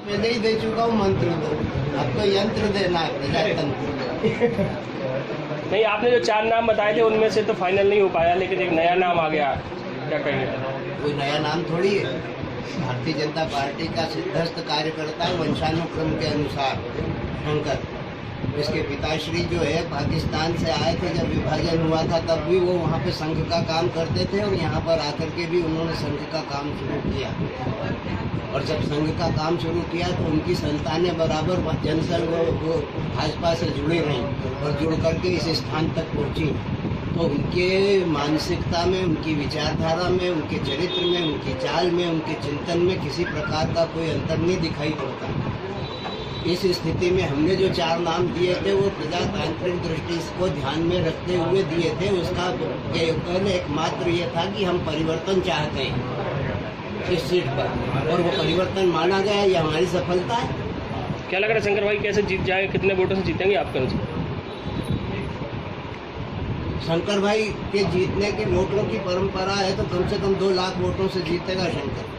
पहले ही दे चुका हूँ मंत्र दो, अब तो यंत्र देना है प्रजातंत्र। नहीं, आपने जो 4 नाम बताए थे उनमें से तो फाइनल नहीं हो पाया, लेकिन एक नया नाम आ गया, क्या कहेंगे? कोई नया नाम थोड़ी है। भारतीय जनता पार्टी का सिद्धस्त कार्यकर्ता है वंशानुक्रम के अनुसार शंकर। इसके पिताश्री जो है पाकिस्तान से आए थे, जब विभाजन हुआ था तब भी वो वहाँ पे संघ का काम करते थे और यहाँ पर आकर के भी उन्होंने संघ का काम शुरू किया। और जब संघ का काम शुरू किया तो उनकी संतानें बराबर जनसंघ वो भाजपा से जुड़ी रहीं और जुड़ करके इस स्थान तक पहुँची। तो उनके मानसिकता में, उनकी विचारधारा में, उनके चरित्र में, उनकी चाल में, उनके चिंतन में किसी प्रकार का कोई अंतर नहीं दिखाई पड़ता। इस स्थिति में हमने जो 4 नाम दिए थे वो प्रजातांत्रिक दृष्टि को ध्यान में रखते हुए दिए थे। उसका केवल एकमात्र ये था कि हम परिवर्तन चाहते हैं इस सीट पर, और वो परिवर्तन माना गया। ये हमारी सफलता है। क्या लग रहा है शंकर भाई कैसे जीत जाए, कितने वोटों से जीतेंगे आपके अनुसार? शंकर भाई के जीतने की वोटों की परंपरा है, तो कम से कम 2 लाख वोटों से जीतेगा शंकर।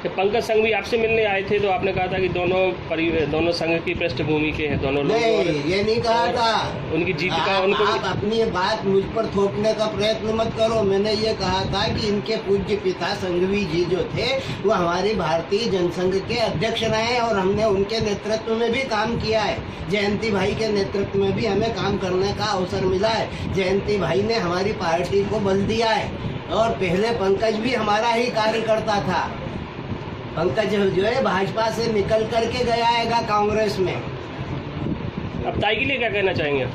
पंकज संघ भी आपसे मिलने आए थे तो आपने कहा था कि दोनों संघ की पृष्ठभूमि के हैं दोनों लोग। नहीं, ये नहीं कहा था। उनकी जीत का उनको आप अपनी ये बात मुझ पर थोपने का प्रयत्न मत करो। मैंने ये कहा था कि इनके पूज्य पिता संघवी जी जो थे वो हमारी भारतीय जनसंघ के अध्यक्ष रहे और हमने उनके नेतृत्व में भी काम किया है। जयंती भाई के नेतृत्व में भी हमें काम करने का अवसर मिला है। जयंती भाई ने हमारी पार्टी को बल दिया है और पहले पंकज भी हमारा ही कार्यकर्ता था। पंकज जो है भाजपा से निकल करके गया है कांग्रेस में। अब ताई के लिए क्या कहना चाहेंगे?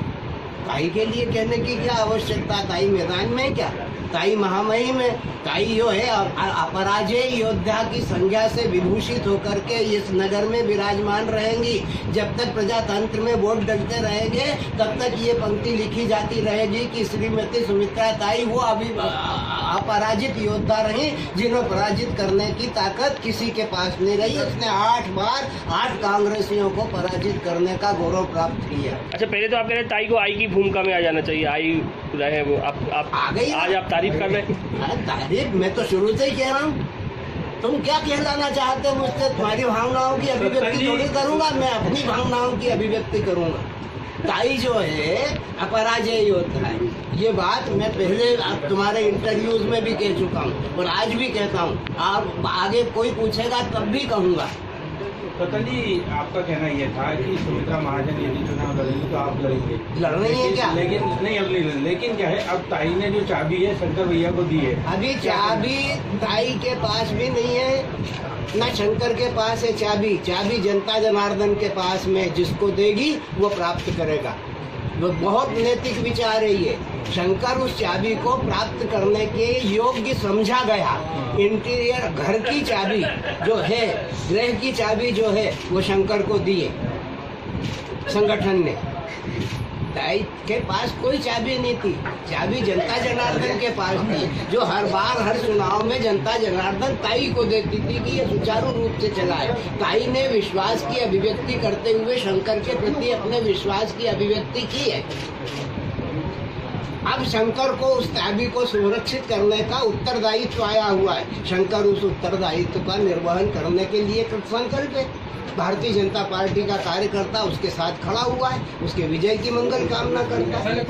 ताई के लिए कहने की क्या आवश्यकता? ताई मैदान में क्या, ताई महामहिम में। ताई जो है अपराजय योद्धा की संज्ञा से विभूषित होकर के इस नगर में विराजमान रहेंगी। जब तक प्रजातंत्र में वोट डलते रहेंगे तब तक ये पंक्ति लिखी जाती रहेगी कि श्रीमती सुमित्रा ताई वो अभी अपराजित योद्धा रही जिन्हें पराजित करने की ताकत किसी के पास नहीं रही। उसने 8 बार 8 कांग्रेसियों को पराजित करने का गौरव प्राप्त किया। अच्छा, पहले तो आप कह रहे ताई को आई की भूमिका में आ जाना चाहिए, आई रहे वो आप आ गई। आज आप तारीफ कर रहे हैं। तारीफ मैं तो शुरू से ही कह रहा हूँ। तुम क्या कहलाना चाहते हो मुझसे? तुम्हारी भावनाओं की अभिव्यक्ति थोड़ी करूंगा, मैं अपनी भावनाओं की अभिव्यक्ति करूंगा। ताई जो है अपराजय योद्धा है, ये बात मैं पहले तुम्हारे इंटरव्यूज में भी कह चुका हूँ और आज भी कहता हूँ। और आगे कोई पूछेगा तब भी कहूँगा। पता जी, आपका कहना यह था कि सुमित्रा महाजन यदि चुनाव लड़ेंगी तो आप लड़ेंगे। लड़ रही है क्या? लेकिन नहीं, अब नहीं। लेकिन क्या है, अब ताई ने जो चाबी है शंकर भैया को दी है। अभी चाबी ताई के पास भी नहीं है, ना शंकर के पास है चाबी। चाबी जनता जनार्दन के पास में, जिसको देगी वो प्राप्त करेगा। वो बहुत नैतिक विचार है ये। शंकर उस चाबी को प्राप्त करने के योग्य समझा गया। इंटीरियर घर की चाबी जो है, गृह की चाबी जो है वो शंकर को दी है संगठन ने। ताई के पास कोई चाबी नहीं थी, चाबी जनता जनार्दन के पास थी, जो हर बार हर चुनाव में जनता जनार्दन ताई को देती थी कि ये सुचारू रूप से चलाए। ताई ने विश्वास की अभिव्यक्ति करते हुए शंकर के प्रति अपने विश्वास की अभिव्यक्ति की है। अब शंकर को उस चाबी को सुरक्षित करने का उत्तरदायित्व आया हुआ है। शंकर उस उत्तरदायित्व का निर्वहन करने के लिए कृतसंकल्प है। भारतीय जनता पार्टी का कार्यकर्ता उसके साथ खड़ा हुआ है, उसके विजय की मंगल कामना करता है।